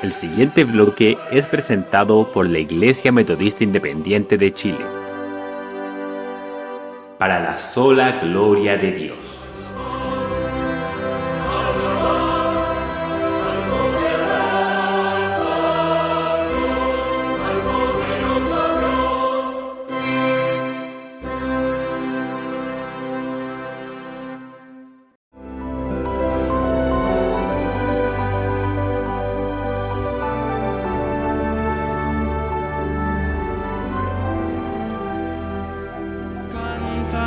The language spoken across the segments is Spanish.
El siguiente bloque es presentado por la Iglesia Metodista Independiente de Chile. Para la sola gloria de Dios.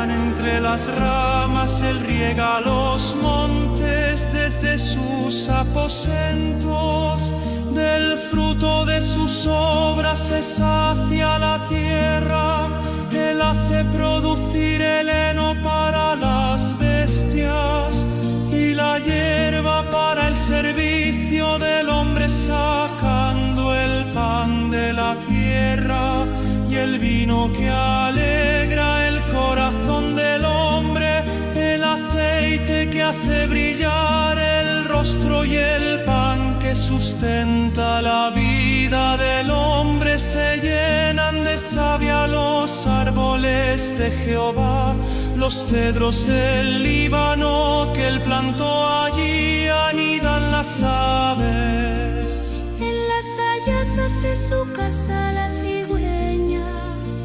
Entre las ramas él riega los montes desde sus aposentos, del fruto de sus obras se sacia la tierra, él hace producir el heno para las bestias y la hierba para el servicio del hombre, sacando el pan de la tierra y el vino que alegra el corazón del hombre, el aceite que hace brillar el rostro y el pan que sustenta la vida del hombre. Se llenan de savia los árboles de Jehová, los cedros del Líbano que él plantó, allí anidan las aves. En las hayas hace su casa la cigüeña.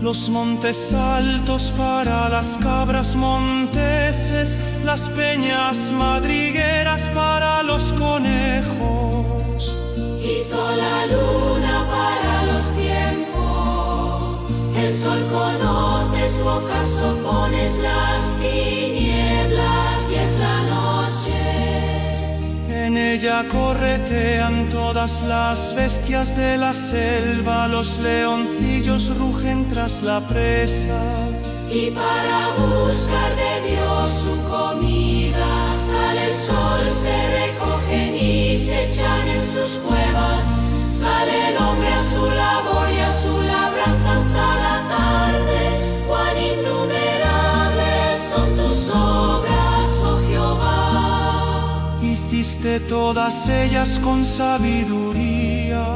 Los montes altos para las cabras monteses, las peñas madrigueras para los conejos. Hizo la luna para los tiempos, el sol conoce su ocaso, pones las tinieblas y es la noche. En ella corretean todas las bestias de la selva, los leoncillos rugen tras la presa. Y para buscar de Dios su comida, sale el sol, se recogen y se echan en sus cuevas. Sale el hombre a su labor y a su labranza hasta la tarde. Cuán innumerables son tus obras, oh Jehová. Hiciste todas ellas con sabiduría,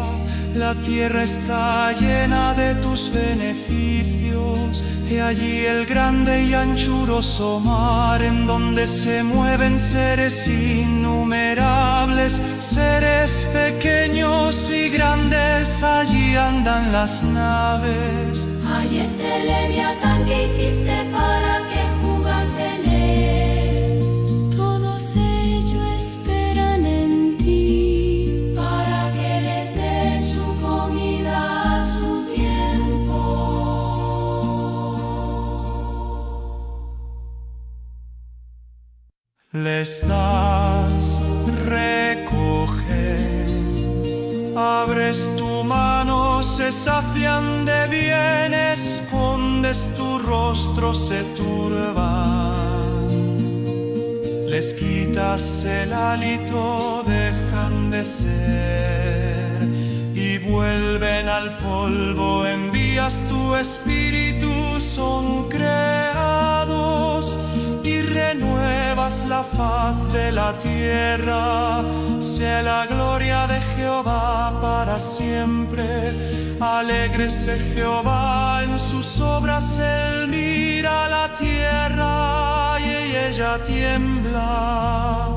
la tierra está llena de tus beneficios. He allí el grande y anchuroso mar, en donde se mueven seres innumerables, seres pequeños y grandes, allí andan las naves. Hay este leviatán que hiciste para que jugase en él. Todos ellos esperan en ti, para que les des su comida a su tiempo. Les das, recogen, abres tu mano, se sacian de bien, escondes tu rostro, se turban. Les quitas el hálito, dejan de ser y vuelven al polvo. Envías tu espíritu, son creados y renuevas la faz de la tierra. Sea la gloria de Jehová para siempre. Alégrese Jehová en sus obras, él mira la tierra y ella tiembla.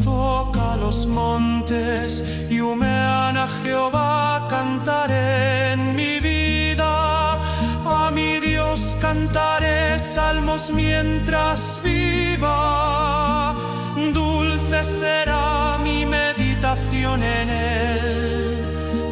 Toca los montes y humean a Jehová, cantaré en mi vida. A mi Dios cantaré salmos mientras viva. Dulce será mi meditación en él.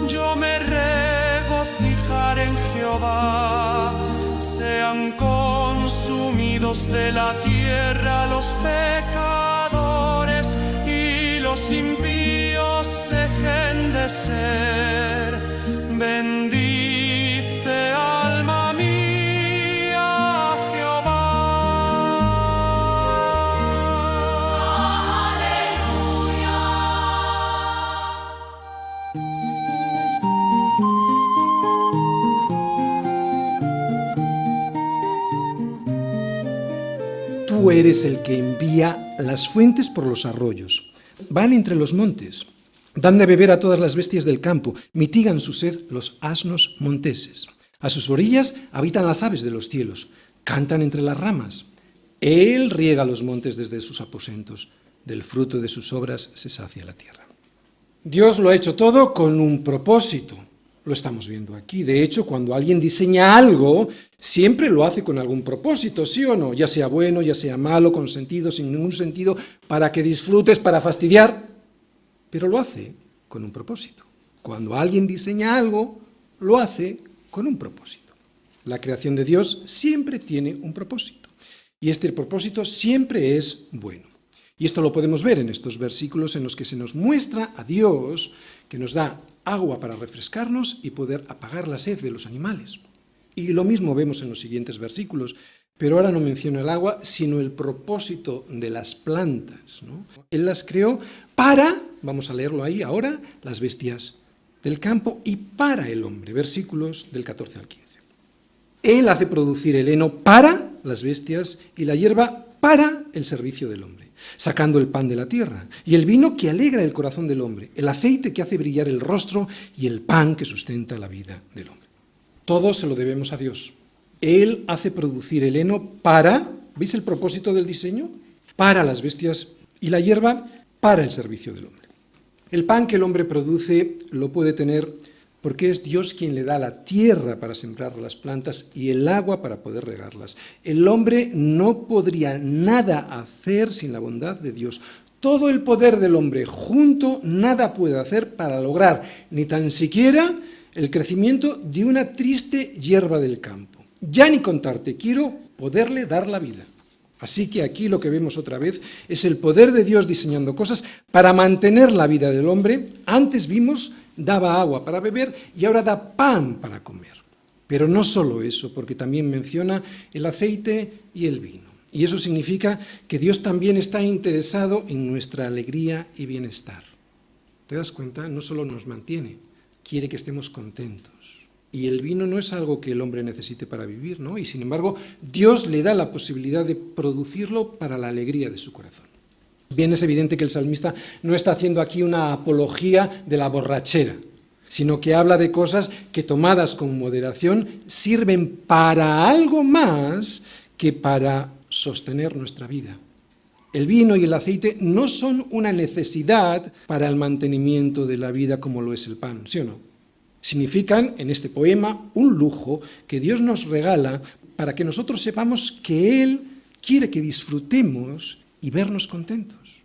Yo me regocijaré en Jehová. Sean consumidos de la tierra los pecadores y los impíos dejen de ser. Bendice alma mía Jehová. Aleluya. Tú eres el que envía las fuentes por los arroyos. Van entre los montes. Dan de beber a todas las bestias del campo, mitigan su sed los asnos monteses. A sus orillas habitan las aves de los cielos, cantan entre las ramas. Él riega los montes desde sus aposentos, del fruto de sus obras se sacia la tierra. Dios lo ha hecho todo con un propósito, lo estamos viendo aquí. De hecho, cuando alguien diseña algo, siempre lo hace con algún propósito, ¿sí o no? Ya sea bueno, ya sea malo, con sentido, sin ningún sentido, para que disfrutes, para fastidiar, pero lo hace con un propósito. Cuando alguien diseña algo, lo hace con un propósito. La creación de Dios siempre tiene un propósito, y este propósito siempre es bueno. Y esto lo podemos ver en estos versículos en los que se nos muestra a Dios que nos da agua para refrescarnos y poder apagar la sed de los animales. Y lo mismo vemos en los siguientes versículos, pero ahora no menciono el agua, sino el propósito de las plantas, ¿no? Él las creó para, vamos a leerlo ahí ahora, las bestias del campo y para el hombre, versículos del 14 al 15. Él hace producir el heno para las bestias y la hierba para el servicio del hombre, sacando el pan de la tierra, y el vino que alegra el corazón del hombre, el aceite que hace brillar el rostro y el pan que sustenta la vida del hombre. Todo se lo debemos a Dios. Él hace producir el heno para, ¿veis el propósito del diseño? Para las bestias y la hierba para el servicio del hombre. El pan que el hombre produce lo puede tener porque es Dios quien le da la tierra para sembrar las plantas y el agua para poder regarlas. El hombre no podría nada hacer sin la bondad de Dios. Todo el poder del hombre junto nada puede hacer para lograr ni tan siquiera el crecimiento de una triste hierba del campo. Ya ni contarte, quiero poderle dar la vida. Así que aquí lo que vemos otra vez es el poder de Dios diseñando cosas para mantener la vida del hombre. Antes vimos, daba agua para beber y ahora da pan para comer. Pero no solo eso, porque también menciona el aceite y el vino. Y eso significa que Dios también está interesado en nuestra alegría y bienestar. ¿Te das cuenta? No solo nos mantiene, quiere que estemos contentos. Y el vino no es algo que el hombre necesite para vivir, ¿no? Y sin embargo, Dios le da la posibilidad de producirlo para la alegría de su corazón. Bien, es evidente que el salmista no está haciendo aquí una apología de la borrachera, sino que habla de cosas que tomadas con moderación sirven para algo más que para sostener nuestra vida. El vino y el aceite no son una necesidad para el mantenimiento de la vida como lo es el pan, ¿sí o no? Significan, en este poema, un lujo que Dios nos regala para que nosotros sepamos que Él quiere que disfrutemos y vernos contentos.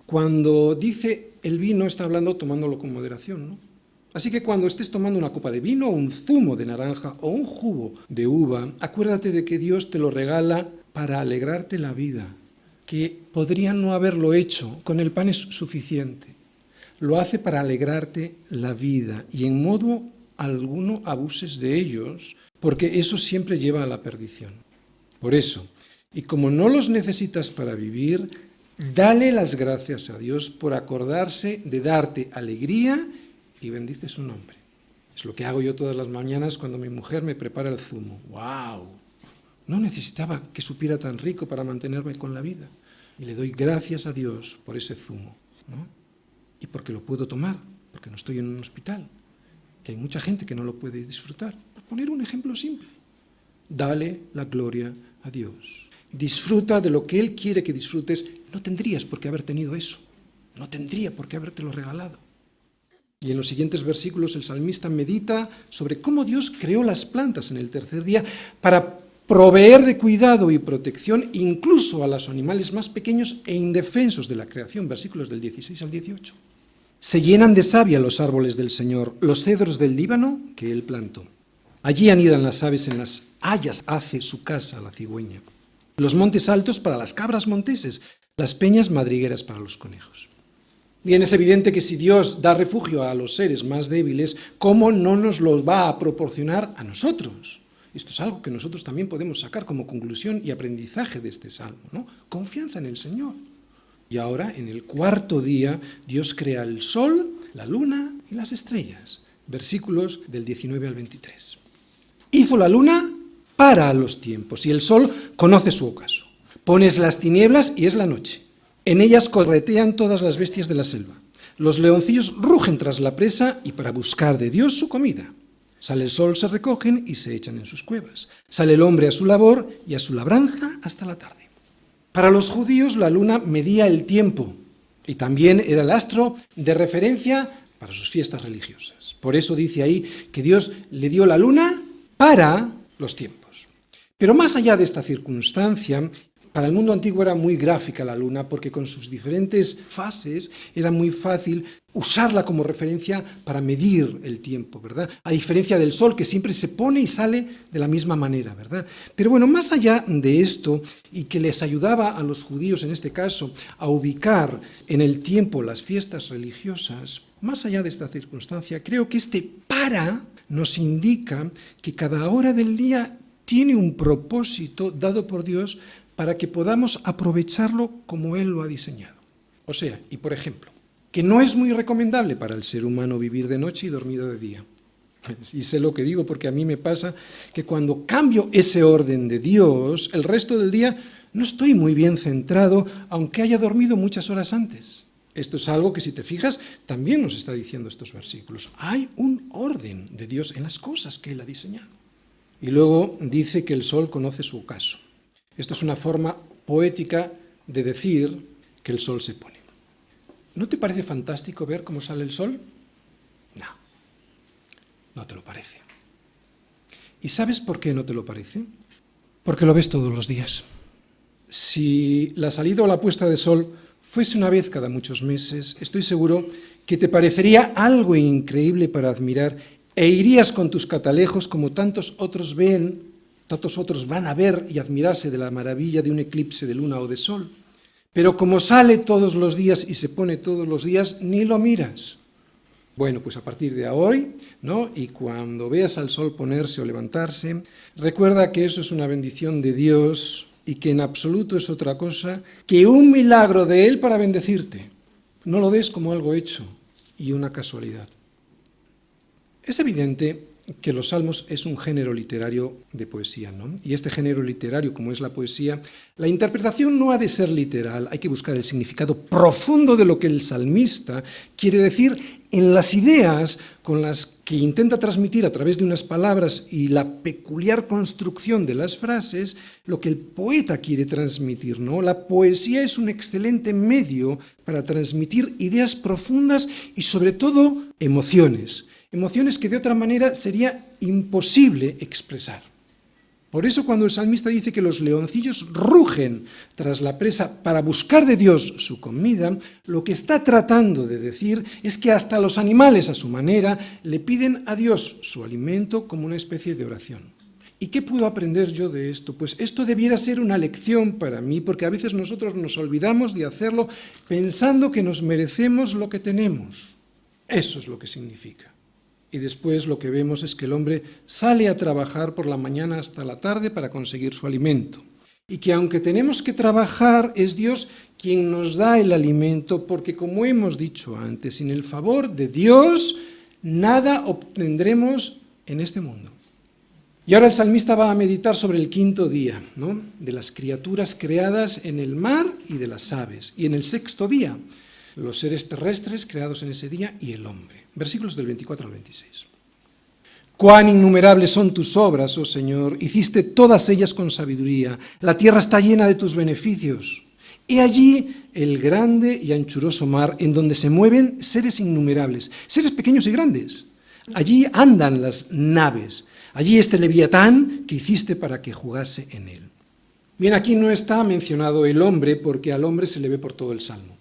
Cuando dice el vino, está hablando tomándolo con moderación, ¿no? Así que cuando estés tomando una copa de vino, o un zumo de naranja, o un jugo de uva, acuérdate de que Dios te lo regala para alegrarte la vida, que podría no haberlo hecho, con el pan es suficiente. Lo hace para alegrarte la vida y en modo alguno abuses de ellos, porque eso siempre lleva a la perdición. Por eso, y como no los necesitas para vivir, dale las gracias a Dios por acordarse de darte alegría y bendice su nombre. Es lo que hago yo todas las mañanas cuando mi mujer me prepara el zumo. ¡Wow! No necesitaba que supiera tan rico para mantenerme con la vida. Y le doy gracias a Dios por ese zumo, ¿no? Y porque lo puedo tomar, porque no estoy en un hospital, que hay mucha gente que no lo puede disfrutar. Por poner un ejemplo simple, dale la gloria a Dios. Disfruta de lo que Él quiere que disfrutes. No tendrías por qué haber tenido eso, no tendría por qué habértelo regalado. Y en los siguientes versículos el salmista medita sobre cómo Dios creó las plantas en el tercer día para proveer de cuidado y protección incluso a los animales más pequeños e indefensos de la creación, versículos del 16 al 18. Se llenan de savia los árboles del Señor, los cedros del Líbano que Él plantó. Allí anidan las aves, en las hayas hace su casa la cigüeña. Los montes altos para las cabras monteses, las peñas madrigueras para los conejos. Bien, es evidente que si Dios da refugio a los seres más débiles, ¿cómo no nos los va a proporcionar a nosotros? Esto es algo que nosotros también podemos sacar como conclusión y aprendizaje de este salmo, ¿no? Confianza en el Señor. Y ahora, en el cuarto día, Dios crea el sol, la luna y las estrellas. Versículos del 19 al 23. Hizo la luna para los tiempos y el sol conoce su ocaso. Pones las tinieblas y es la noche. En ellas corretean todas las bestias de la selva. Los leoncillos rugen tras la presa y para buscar de Dios su comida. Sale el sol, se recogen y se echan en sus cuevas. Sale el hombre a su labor y a su labranza hasta la tarde. Para los judíos la luna medía el tiempo y también era el astro de referencia para sus fiestas religiosas. Por eso dice ahí que Dios le dio la luna para los tiempos. Pero más allá de esta circunstancia, para el mundo antiguo era muy gráfica la luna porque con sus diferentes fases era muy fácil usarla como referencia para medir el tiempo, ¿verdad? A diferencia del sol que siempre se pone y sale de la misma manera, ¿verdad? Pero bueno, más allá de esto y que les ayudaba a los judíos en este caso a ubicar en el tiempo las fiestas religiosas, más allá de esta circunstancia, creo que este para nos indica que cada hora del día tiene un propósito dado por Dios para que podamos aprovecharlo como Él lo ha diseñado. O sea, y por ejemplo, que no es muy recomendable para el ser humano vivir de noche y dormido de día. Y sé lo que digo porque a mí me pasa que cuando cambio ese orden de Dios, el resto del día no estoy muy bien centrado, aunque haya dormido muchas horas antes. Esto es algo que, si te fijas, también nos está diciendo estos versículos. Hay un orden de Dios en las cosas que Él ha diseñado. Y luego dice que el sol conoce su ocaso. Esto es una forma poética de decir que el sol se pone. ¿No te parece fantástico ver cómo sale el sol? No, no te lo parece. ¿Y sabes por qué no te lo parece? Porque lo ves todos los días. Si la salida o la puesta de sol fuese una vez cada muchos meses, estoy seguro que te parecería algo increíble para admirar e irías con tus catalejos como tantos otros van a ver y admirarse de la maravilla de un eclipse de luna o de sol. Pero como sale todos los días y se pone todos los días, ni lo miras. Bueno, pues a partir de hoy, ¿no? Y cuando veas al sol ponerse o levantarse, recuerda que eso es una bendición de Dios y que en absoluto es otra cosa que un milagro de Él para bendecirte. No lo des como algo hecho y una casualidad. Es evidente que los salmos es un género literario de poesía, ¿no? Y este género literario, como es la poesía, la interpretación no ha de ser literal, hay que buscar el significado profundo de lo que el salmista quiere decir en las ideas con las que intenta transmitir a través de unas palabras y la peculiar construcción de las frases, lo que el poeta quiere transmitir, ¿no? La poesía es un excelente medio para transmitir ideas profundas y sobre todo emociones que de otra manera sería imposible expresar. Por eso cuando el salmista dice que los leoncillos rugen tras la presa para buscar de Dios su comida, lo que está tratando de decir es que hasta los animales a su manera le piden a Dios su alimento como una especie de oración. ¿Y qué puedo aprender yo de esto? Pues esto debiera ser una lección para mí, porque a veces nosotros nos olvidamos de hacerlo pensando que nos merecemos lo que tenemos. Eso es lo que significa. Y después lo que vemos es que el hombre sale a trabajar por la mañana hasta la tarde para conseguir su alimento. Y que aunque tenemos que trabajar, es Dios quien nos da el alimento, porque como hemos dicho antes, sin el favor de Dios, nada obtendremos en este mundo. Y ahora el salmista va a meditar sobre el quinto día, ¿no? De las criaturas creadas en el mar y de las aves. Y en el sexto día, los seres terrestres creados en ese día y el hombre. Versículos del 24 al 26. Cuán innumerables son tus obras, oh Señor, hiciste todas ellas con sabiduría, la tierra está llena de tus beneficios. He allí el grande y anchuroso mar, en donde se mueven seres innumerables, seres pequeños y grandes. Allí andan las naves, allí este leviatán que hiciste para que jugase en él. Bien, aquí no está mencionado el hombre, porque al hombre se le ve por todo el Salmo.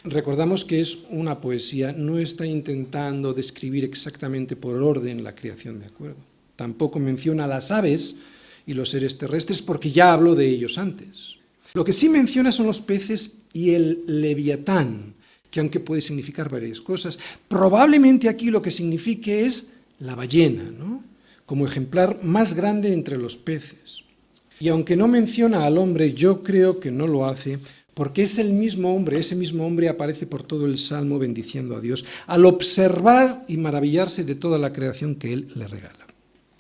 Recordamos que es una poesía, no está intentando describir exactamente por orden la creación, ¿de acuerdo? Tampoco menciona a las aves y los seres terrestres porque ya habló de ellos antes. Lo que sí menciona son los peces y el leviatán, que aunque puede significar varias cosas, probablemente aquí lo que signifique es la ballena, ¿no? Como ejemplar más grande entre los peces. Y aunque no menciona al hombre, yo creo que no lo hace, porque es el mismo hombre, ese mismo hombre aparece por todo el Salmo bendiciendo a Dios, al observar y maravillarse de toda la creación que Él le regala.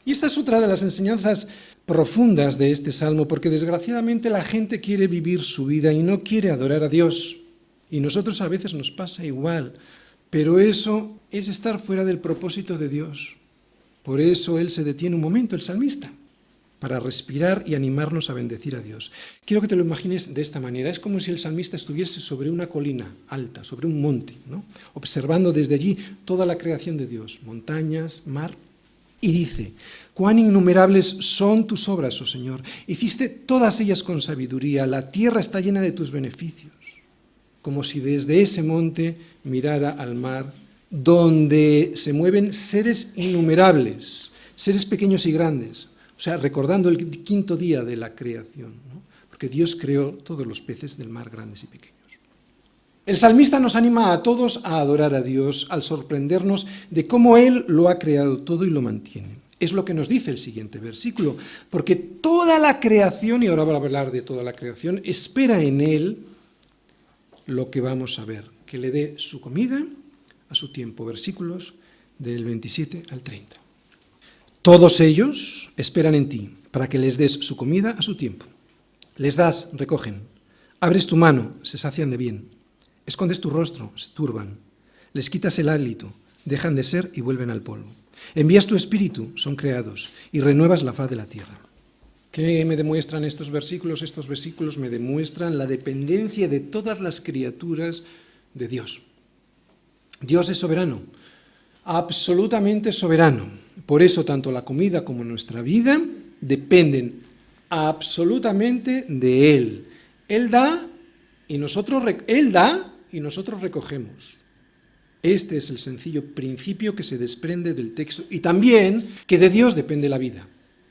Y esta es otra de las enseñanzas profundas de este Salmo, porque desgraciadamente la gente quiere vivir su vida y no quiere adorar a Dios. Y nosotros a veces nos pasa igual. Pero eso es estar fuera del propósito de Dios. Por eso él se detiene un momento, el salmista, para respirar y animarnos a bendecir a Dios. Quiero que te lo imagines de esta manera. Es como si el salmista estuviese sobre una colina alta, sobre un monte, ¿no? Observando desde allí toda la creación de Dios, montañas, mar, y dice: cuán innumerables son tus obras, oh Señor. Hiciste todas ellas con sabiduría, la tierra está llena de tus beneficios. Como si desde ese monte mirara al mar, donde se mueven seres innumerables, seres pequeños y grandes. O sea, recordando el quinto día de la creación, ¿no? Porque Dios creó todos los peces del mar, grandes y pequeños. El salmista nos anima a todos a adorar a Dios al sorprendernos de cómo Él lo ha creado todo y lo mantiene. Es lo que nos dice el siguiente versículo, porque toda la creación, y ahora va a hablar de toda la creación, espera en Él lo que vamos a ver, que le dé su comida a su tiempo. Versículos del 27 al 30. Todos ellos esperan en ti, para que les des su comida a su tiempo. Les das, recogen. Abres tu mano, se sacian de bien. Escondes tu rostro, se turban. Les quitas el hálito, dejan de ser y vuelven al polvo. Envías tu espíritu, son creados, y renuevas la faz de la tierra. ¿Qué me demuestran estos versículos? Estos versículos me demuestran la dependencia de todas las criaturas de Dios. Dios es soberano, absolutamente soberano. Por eso tanto la comida como nuestra vida dependen absolutamente de Él. Él da y nosotros recogemos. Este es el sencillo principio que se desprende del texto. Y también que de Dios depende la vida.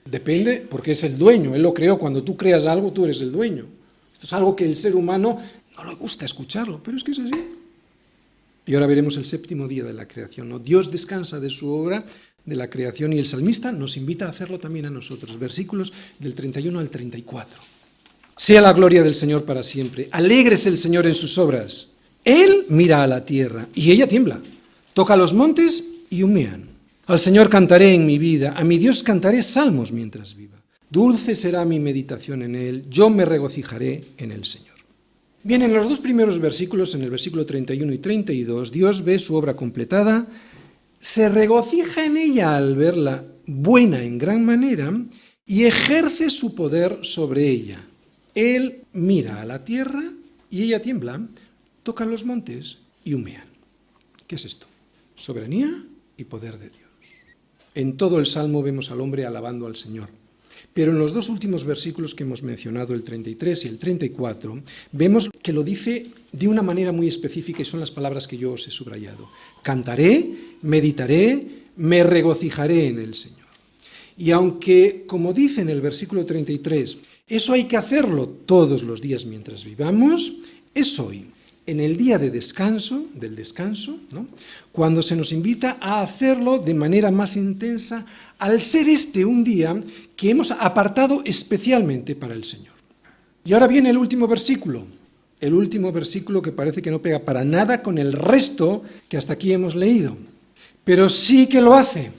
Depende porque es el dueño. Él lo creó. Cuando tú creas algo, tú eres el dueño. Esto es algo que el ser humano no le gusta escucharlo, pero es que es así. Y ahora veremos el séptimo día de la creación, ¿no? Dios descansa de su obra de la creación y el salmista nos invita a hacerlo también a nosotros. Versículos del 31 al 34. Sea la gloria del Señor para siempre. Alégrese el Señor en sus obras. Él mira a la tierra y ella tiembla. Toca los montes y humean. Al Señor cantaré en mi vida, a mi Dios cantaré salmos mientras viva. Dulce será mi meditación en Él, yo me regocijaré en el Señor. Bien, en los dos primeros versículos, en el versículo 31 y 32, Dios ve su obra completada, se regocija en ella al verla buena en gran manera y ejerce su poder sobre ella. Él mira a la tierra y ella tiembla, toca los montes y humean. ¿Qué es esto? Soberanía y poder de Dios. En todo el Salmo vemos al hombre alabando al Señor. Pero en los dos últimos versículos que hemos mencionado, el 33 y el 34, vemos que lo dice de una manera muy específica y son las palabras que yo os he subrayado. Cantaré, meditaré, me regocijaré en el Señor. Y aunque, como dice en el versículo 33, eso hay que hacerlo todos los días mientras vivamos, es hoy, en el día de descanso, del descanso, ¿no? Cuando se nos invita a hacerlo de manera más intensa, al ser este un día que hemos apartado especialmente para el Señor. Y ahora viene el último versículo que parece que no pega para nada con el resto que hasta aquí hemos leído, pero sí que lo hace.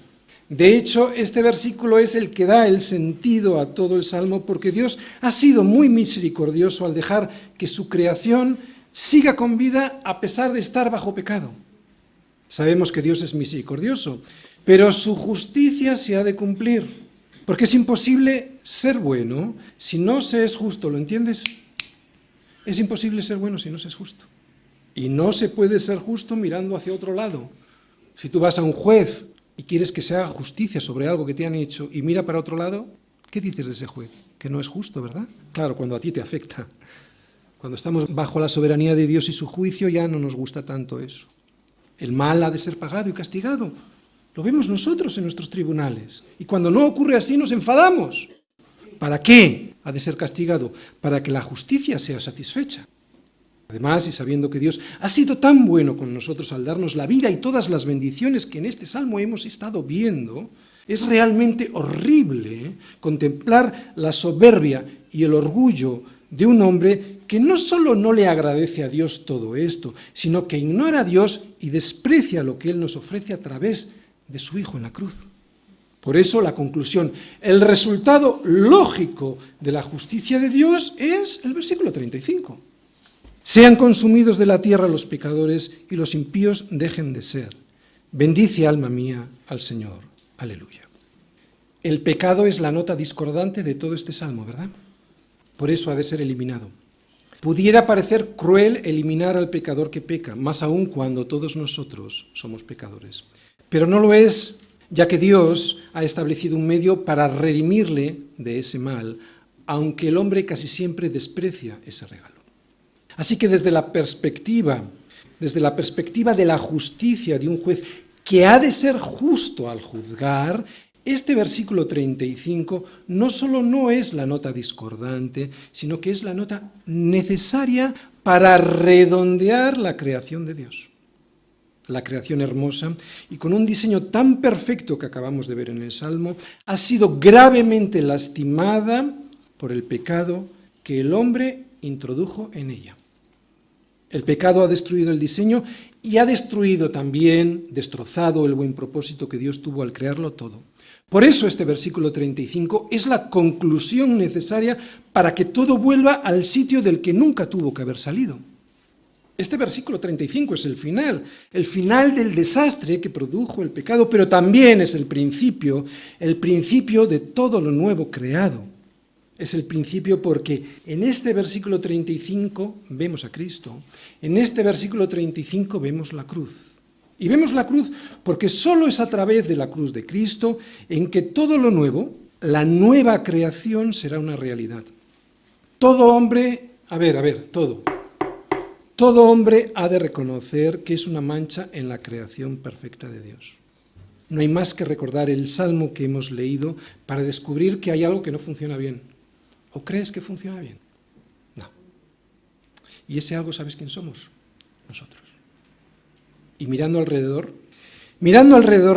De hecho, este versículo es el que da el sentido a todo el Salmo, porque Dios ha sido muy misericordioso al dejar que su creación siga con vida a pesar de estar bajo pecado. Sabemos que Dios es misericordioso, pero su justicia se ha de cumplir, porque es imposible ser bueno si no se es justo, ¿lo entiendes? Es imposible ser bueno si no se es justo. Y no se puede ser justo mirando hacia otro lado. Si tú vas a un juez y quieres que se haga justicia sobre algo que te han hecho y mira para otro lado, ¿qué dices de ese juez? Que no es justo, ¿verdad? Claro, cuando a ti te afecta. Cuando estamos bajo la soberanía de Dios y su juicio ya no nos gusta tanto eso. El mal ha de ser pagado y castigado. Lo vemos nosotros en nuestros tribunales. Y cuando no ocurre así nos enfadamos. ¿Para qué ha de ser castigado? Para que la justicia sea satisfecha. Además, y sabiendo que Dios ha sido tan bueno con nosotros al darnos la vida y todas las bendiciones que en este Salmo hemos estado viendo, es realmente horrible contemplar la soberbia y el orgullo de un hombre que no solo no le agradece a Dios todo esto, sino que ignora a Dios y desprecia lo que Él nos ofrece a través de su Hijo en la cruz. Por eso la conclusión, el resultado lógico de la justicia de Dios es el versículo 35. Sean consumidos de la tierra los pecadores y los impíos dejen de ser. Bendice, alma mía, al Señor. Aleluya. El pecado es la nota discordante de todo este salmo, ¿verdad? Por eso ha de ser eliminado. Pudiera parecer cruel eliminar al pecador que peca, más aún cuando todos nosotros somos pecadores. Pero no lo es, ya que Dios ha establecido un medio para redimirle de ese mal, aunque el hombre casi siempre desprecia ese regalo. Así que desde la perspectiva de la justicia de un juez que ha de ser justo al juzgar, este versículo 35 no solo no es la nota discordante, sino que es la nota necesaria para redondear la creación de Dios. La creación hermosa, y con un diseño tan perfecto que acabamos de ver en el Salmo, ha sido gravemente lastimada por el pecado que el hombre introdujo en ella. El pecado ha destruido el diseño y ha destruido también, destrozado el buen propósito que Dios tuvo al crearlo todo. Por eso este versículo 35 es la conclusión necesaria para que todo vuelva al sitio del que nunca tuvo que haber salido. Este versículo 35 es el final del desastre que produjo el pecado, pero también es el principio de todo lo nuevo creado. Es el principio porque en este versículo 35 vemos a Cristo, en este versículo 35 vemos la cruz. Y vemos la cruz porque solo es a través de la cruz de Cristo en que todo lo nuevo, la nueva creación será una realidad. Todo hombre, todo hombre ha de reconocer que es una mancha en la creación perfecta de Dios. No hay más que recordar el salmo que hemos leído para descubrir que hay algo que no funciona bien. ¿O crees que funciona bien? No. Y ese algo, ¿sabes quién somos? Nosotros. Y mirando alrededor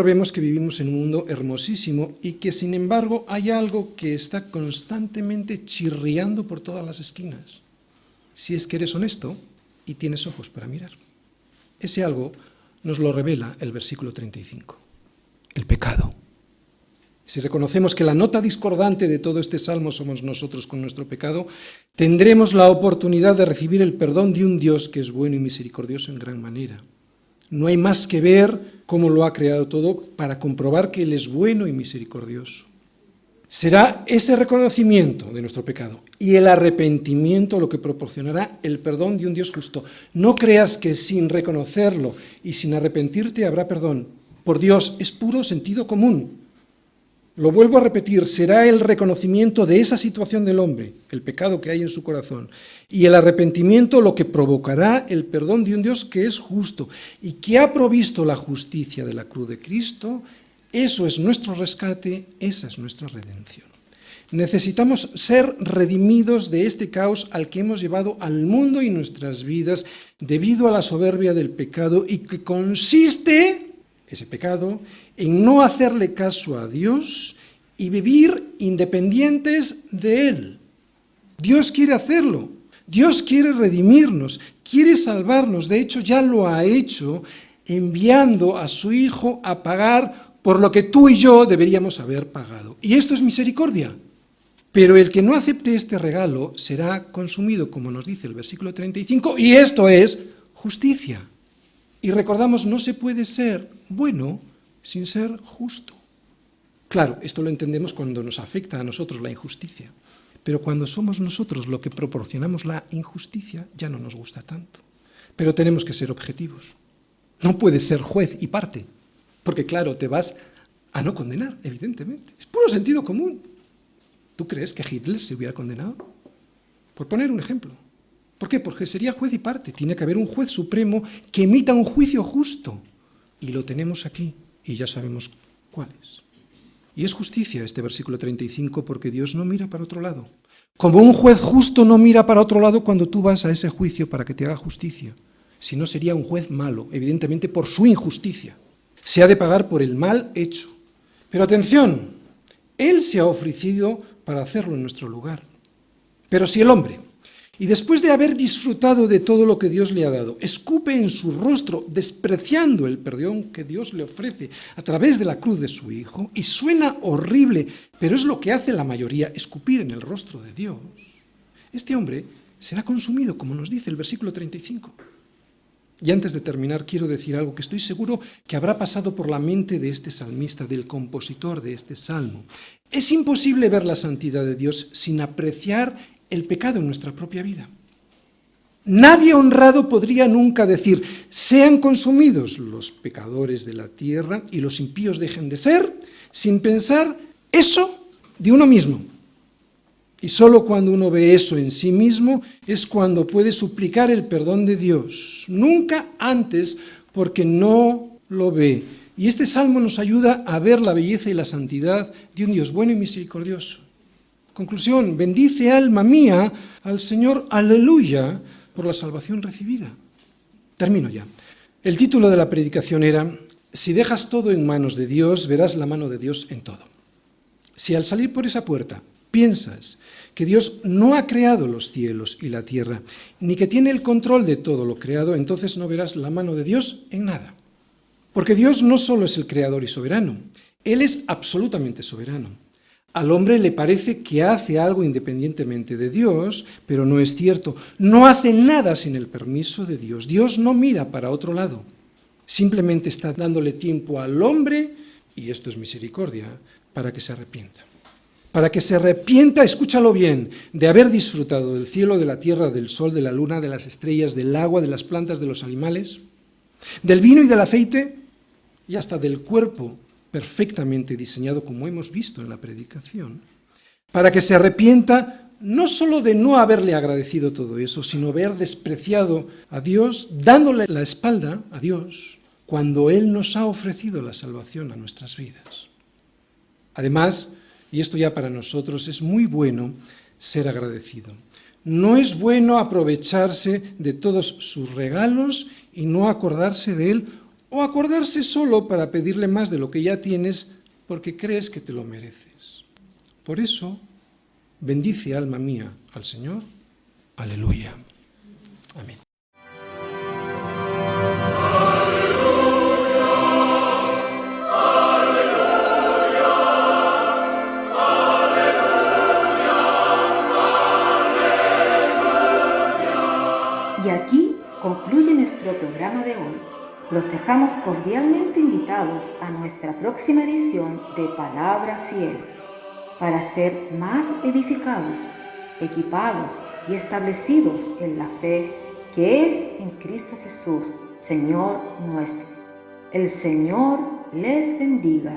vemos que vivimos en un mundo hermosísimo y que sin embargo hay algo que está constantemente chirriando por todas las esquinas. Si es que eres honesto y tienes ojos para mirar. Ese algo nos lo revela el versículo 35. El pecado. Si reconocemos que la nota discordante de todo este salmo somos nosotros con nuestro pecado, tendremos la oportunidad de recibir el perdón de un Dios que es bueno y misericordioso en gran manera. No hay más que ver cómo lo ha creado todo para comprobar que Él es bueno y misericordioso. Será ese reconocimiento de nuestro pecado y el arrepentimiento lo que proporcionará el perdón de un Dios justo. No creas que sin reconocerlo y sin arrepentirte habrá perdón. Por Dios, es puro sentido común. Lo vuelvo a repetir, será el reconocimiento de esa situación del hombre, el pecado que hay en su corazón, y el arrepentimiento lo que provocará el perdón de un Dios que es justo y que ha provisto la justicia de la cruz de Cristo. Eso es nuestro rescate, esa es nuestra redención. Necesitamos ser redimidos de este caos al que hemos llevado al mundo y nuestras vidas debido a la soberbia del pecado y que consiste, ese pecado, en no hacerle caso a Dios y vivir independientes de Él. Dios quiere hacerlo, Dios quiere redimirnos, quiere salvarnos, de hecho ya lo ha hecho enviando a su Hijo a pagar por lo que tú y yo deberíamos haber pagado. Y esto es misericordia. Pero el que no acepte este regalo será consumido, como nos dice el versículo 35, y esto es justicia. Y recordamos, no se puede ser bueno sin ser justo. Claro, esto lo entendemos cuando nos afecta a nosotros la injusticia, pero cuando somos nosotros los que proporcionamos la injusticia, ya no nos gusta tanto. Pero tenemos que ser objetivos. No puedes ser juez y parte, porque claro, te vas a no condenar, evidentemente. Es puro sentido común. ¿Tú crees que Hitler se hubiera condenado? Por poner un ejemplo. ¿Por qué? Porque sería juez y parte. Tiene que haber un juez supremo que emita un juicio justo. Y lo tenemos aquí, y ya sabemos cuál es. Y es justicia este versículo 35 porque Dios no mira para otro lado. Como un juez justo no mira para otro lado cuando tú vas a ese juicio para que te haga justicia. Si no, sería un juez malo, evidentemente por su injusticia. Se ha de pagar por el mal hecho. Pero atención, Él se ha ofrecido para hacerlo en nuestro lugar. Pero si el hombre, y después de haber disfrutado de todo lo que Dios le ha dado, escupe en su rostro, despreciando el perdón que Dios le ofrece a través de la cruz de su Hijo, y suena horrible, pero es lo que hace la mayoría, escupir en el rostro de Dios. Este hombre será consumido, como nos dice el versículo 35. Y antes de terminar, quiero decir algo que estoy seguro que habrá pasado por la mente de este salmista, del compositor de este salmo. Es imposible ver la santidad de Dios sin apreciar el pecado en nuestra propia vida. Nadie honrado podría nunca decir, sean consumidos los pecadores de la tierra y los impíos dejen de ser, sin pensar eso de uno mismo. Y solo cuando uno ve eso en sí mismo es cuando puede suplicar el perdón de Dios. Nunca antes, porque no lo ve. Y este salmo nos ayuda a ver la belleza y la santidad de un Dios bueno y misericordioso. Conclusión, bendice alma mía al Señor, aleluya, por la salvación recibida. Termino ya. El título de la predicación era, si dejas todo en manos de Dios, verás la mano de Dios en todo. Si al salir por esa puerta piensas que Dios no ha creado los cielos y la tierra, ni que tiene el control de todo lo creado, entonces no verás la mano de Dios en nada. Porque Dios no solo es el creador y soberano, Él es absolutamente soberano. Al hombre le parece que hace algo independientemente de Dios, pero no es cierto. No hace nada sin el permiso de Dios. Dios no mira para otro lado. Simplemente está dándole tiempo al hombre, y esto es misericordia, para que se arrepienta. Para que se arrepienta, escúchalo bien, de haber disfrutado del cielo, de la tierra, del sol, de la luna, de las estrellas, del agua, de las plantas, de los animales, del vino y del aceite, y hasta del cuerpo perfectamente diseñado, como hemos visto en la predicación, para que se arrepienta no solo de no haberle agradecido todo eso, sino haber despreciado a Dios, dándole la espalda a Dios, cuando Él nos ha ofrecido la salvación a nuestras vidas. Además, y esto ya para nosotros es muy bueno ser agradecido. No es bueno aprovecharse de todos sus regalos y no acordarse de Él, o acordarse solo para pedirle más de lo que ya tienes porque crees que te lo mereces. Por eso, bendice alma mía al Señor. Aleluya. Amén. Y aquí concluye nuestro programa de hoy. Los dejamos cordialmente invitados a nuestra próxima edición de Palabra Fiel, para ser más edificados, equipados y establecidos en la fe que es en Cristo Jesús, Señor nuestro. El Señor les bendiga.